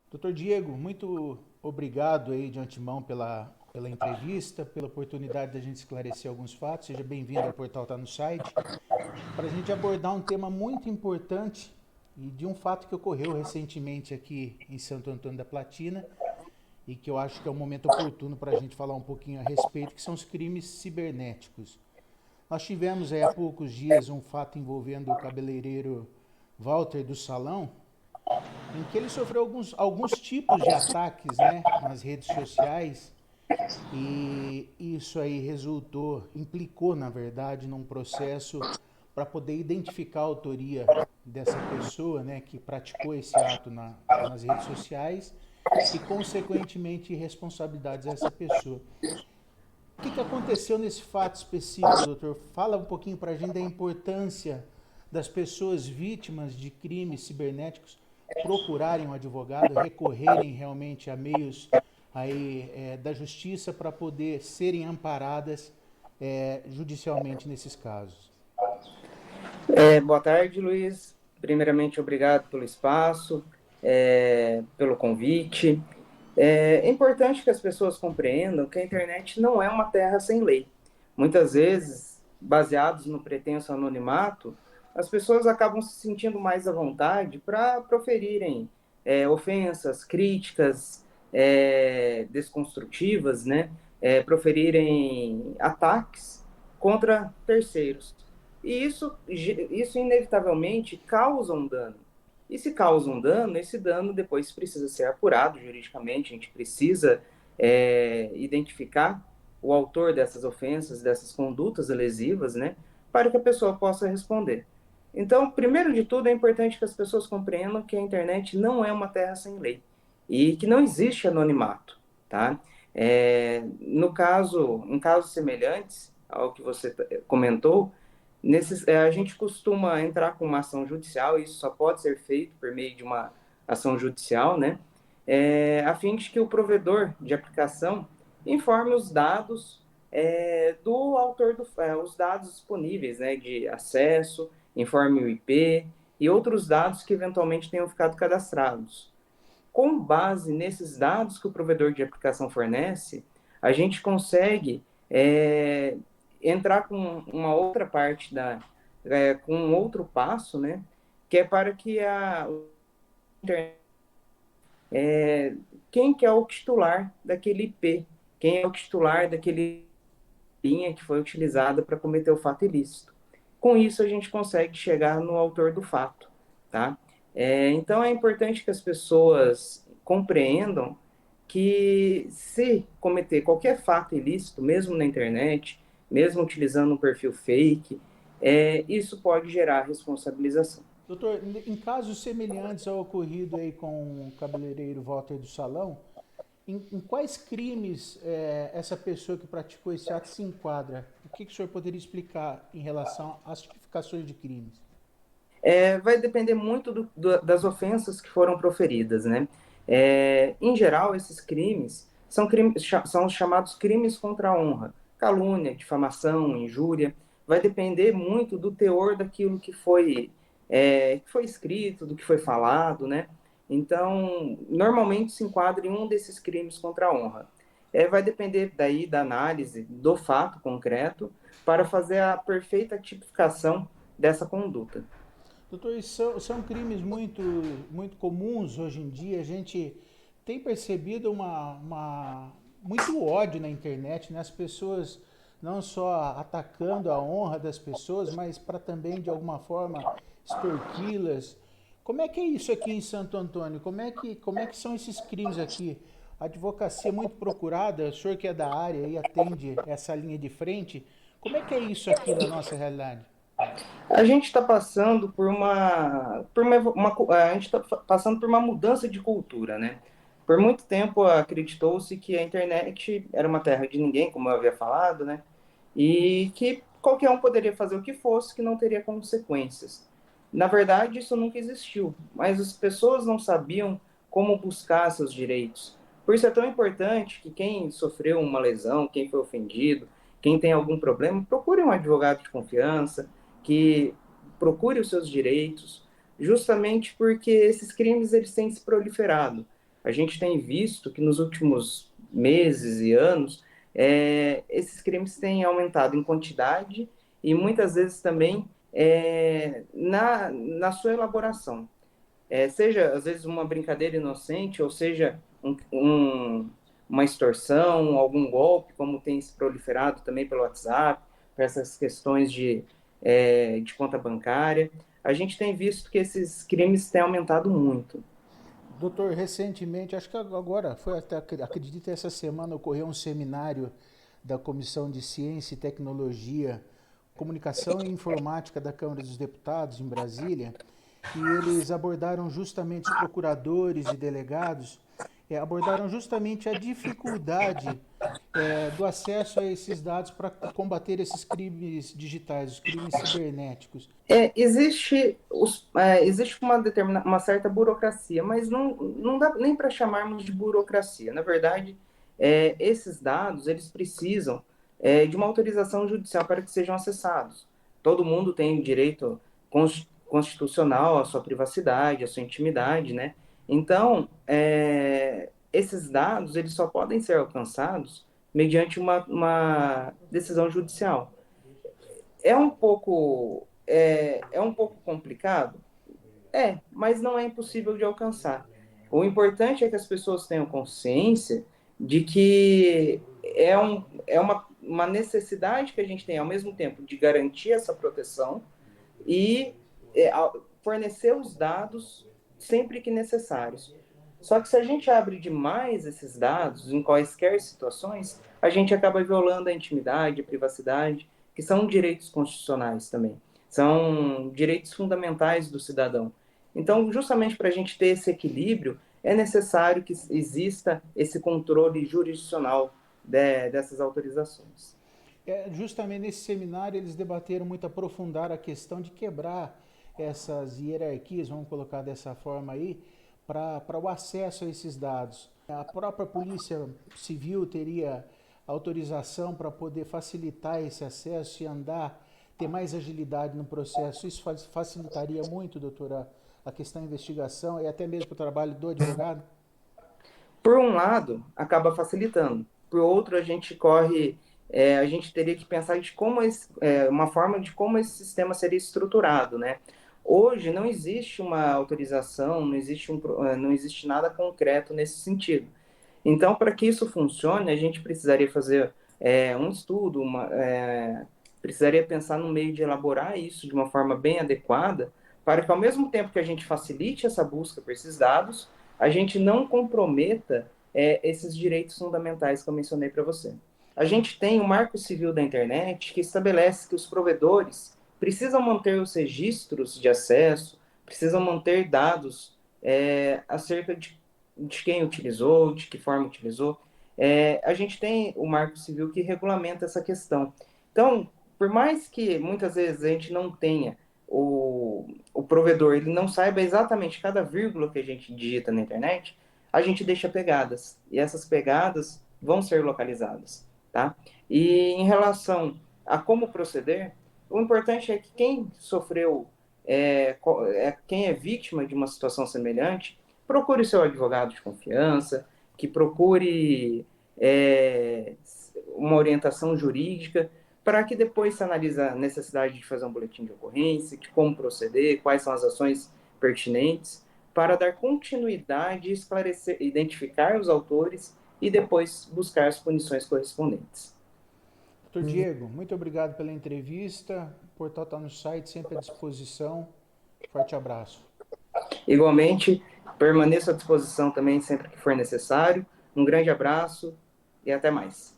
Doutor Diego, muito obrigado aí de antemão pela entrevista, pela oportunidade da gente esclarecer alguns fatos. Seja bem-vindo ao portal Tá no Site, para a gente abordar um tema muito importante e de um fato que ocorreu recentemente aqui em Santo Antônio da Platina e que eu acho que é um momento oportuno para a gente falar um pouquinho a respeito, que são os crimes cibernéticos. Nós tivemos aí há poucos dias um fato envolvendo o cabeleireiro Walter do Salão, em que ele sofreu alguns tipos de ataques, né, nas redes sociais, e isso aí implicou, na verdade, num processo para poder identificar a autoria dessa pessoa, né, que praticou esse ato nas redes sociais e, consequentemente, responsabilidades a essa pessoa. O que aconteceu nesse fato específico, doutor? Fala um pouquinho para a gente da importância das pessoas vítimas de crimes cibernéticos procurarem um advogado, recorrerem realmente a meios aí, da justiça para poder serem amparadas judicialmente nesses casos. Boa tarde, Luiz. Primeiramente, obrigado pelo espaço, pelo convite. É importante que as pessoas compreendam que a internet não é uma terra sem lei. Muitas vezes, baseados no pretenso anonimato, as pessoas acabam se sentindo mais à vontade para proferirem ofensas, críticas desconstrutivas, né? Proferirem ataques contra terceiros. E isso inevitavelmente causa um dano. E se causa um dano, esse dano depois precisa ser apurado juridicamente, a gente precisa identificar o autor dessas ofensas, dessas condutas lesivas, né, para que a pessoa possa responder. Então, primeiro de tudo, é importante que as pessoas compreendam que a internet não é uma terra sem lei e que não existe anonimato, tá? No caso, em casos semelhantes ao que você comentou, a gente costuma entrar com uma ação judicial, e isso só pode ser feito por meio de uma ação judicial, né? A fim de que o provedor de aplicação informe os dados do autor, os dados disponíveis, né, de acesso, informe o IP e outros dados que eventualmente tenham ficado cadastrados. Com base nesses dados que o provedor de aplicação fornece, a gente consegue entrar com uma outra parte com um outro passo, né? Que é para que a internet, quem que é o titular daquele IP, quem é o titular daquele linha que foi utilizada para cometer o fato ilícito. Com isso a gente consegue chegar no autor do fato, tá? Então é importante que as pessoas compreendam que se cometer qualquer fato ilícito, mesmo na internet, mesmo utilizando um perfil fake, isso pode gerar responsabilização. Doutor, em casos semelhantes ao ocorrido aí com o cabeleireiro Walter do Salão, em quais crimes essa pessoa que praticou esse ato se enquadra? O que o senhor poderia explicar em relação às tipificações de crimes? Vai depender muito das ofensas que foram proferidas, né? Em geral, esses crimes são os chamados crimes contra a honra, calúnia, difamação, injúria. Vai depender muito do teor daquilo que foi escrito, do que foi falado, né? Então, normalmente se enquadra em um desses crimes contra a honra. Vai depender daí da análise do fato concreto para fazer a perfeita tipificação dessa conduta. Doutor, são crimes muito comuns hoje em dia. A gente tem percebido muito ódio na internet, né? As pessoas não só atacando a honra das pessoas, mas para também, de alguma forma, extorquí-las. Como é que é isso aqui em Santo Antônio? Como é que são esses crimes aqui? A advocacia é muito procurada, o senhor que é da área e atende essa linha de frente, como é que é isso aqui na nossa realidade? A gente está passando a gente está passando por uma mudança de cultura, né? Por muito tempo acreditou-se que a internet era uma terra de ninguém, como eu havia falado, né? E que qualquer um poderia fazer o que fosse, que não teria consequências. Na verdade, isso nunca existiu, mas as pessoas não sabiam como buscar seus direitos. Por isso é tão importante que quem sofreu uma lesão, quem foi ofendido, quem tem algum problema, procure um advogado de confiança, que procure os seus direitos, justamente porque esses crimes eles têm se proliferado. A gente tem visto que nos últimos meses e anos, esses crimes têm aumentado em quantidade e muitas vezes também na sua elaboração. Seja, às vezes, uma brincadeira inocente, ou seja, uma extorsão, algum golpe, como tem se proliferado também pelo WhatsApp, para essas questões de conta bancária. A gente tem visto que esses crimes têm aumentado muito. Doutor, recentemente, acho que agora, foi até, acredito essa semana, ocorreu um seminário da Comissão de Ciência e Tecnologia, Comunicação e Informática da Câmara dos Deputados, em Brasília, e eles abordaram justamente os procuradores e delegados, abordaram justamente a dificuldade do acesso a esses dados para combater esses crimes digitais, os crimes cibernéticos. Existe uma certa burocracia, mas não dá nem para chamarmos de burocracia. Na verdade, esses dados eles precisam de uma autorização judicial para que sejam acessados. Todo mundo tem direito constitucional à sua privacidade, à sua intimidade, né? Então, esses dados eles só podem ser alcançados mediante uma decisão judicial. É um pouco complicado? Mas não é impossível de alcançar. O importante é que as pessoas tenham consciência de que uma necessidade que a gente tem, ao mesmo tempo, de garantir essa proteção e é, fornecer os dados sempre que necessários. Só que se a gente abre demais esses dados em quaisquer situações, a gente acaba violando a intimidade, a privacidade, que são direitos constitucionais também. São direitos fundamentais do cidadão. Então, justamente para a gente ter esse equilíbrio, é necessário que exista esse controle jurisdicional dessas autorizações. Justamente nesse seminário eles debateram muito, aprofundar a questão de quebrar essas hierarquias, vamos colocar dessa forma aí, para o acesso a esses dados. A própria Polícia Civil teria autorização para poder facilitar esse acesso e ter mais agilidade no processo. Isso facilitaria muito, doutora, a questão da investigação e até mesmo o trabalho do advogado? Por um lado, acaba facilitando. Por outro, a gente teria que pensar de uma forma de como esse sistema seria estruturado, né? Hoje não existe uma autorização, não existe nada concreto nesse sentido. Então, para que isso funcione, a gente precisaria fazer um estudo, precisaria pensar no meio de elaborar isso de uma forma bem adequada, para que ao mesmo tempo que a gente facilite essa busca por esses dados, a gente não comprometa esses direitos fundamentais que eu mencionei para você. A gente tem o Marco Civil da Internet, que estabelece que os provedores precisam manter os registros de acesso, precisam manter dados acerca de quem utilizou, de que forma utilizou. A gente tem o Marco Civil que regulamenta essa questão. Então, por mais que muitas vezes a gente não tenha o provedor, ele não saiba exatamente cada vírgula que a gente digita na internet, a gente deixa pegadas. E essas pegadas vão ser localizadas, tá? E em relação a como proceder, o importante é que quem sofreu, quem é vítima de uma situação semelhante, procure seu advogado de confiança, que procure uma orientação jurídica, para que depois se analise a necessidade de fazer um boletim de ocorrência, de como proceder, quais são as ações pertinentes, para dar continuidade, esclarecer, identificar os autores e depois buscar as punições correspondentes. Doutor Diego, muito obrigado pela entrevista. O portal está no site, sempre à disposição. Forte abraço. Igualmente, permaneço à disposição também sempre que for necessário. Um grande abraço e até mais.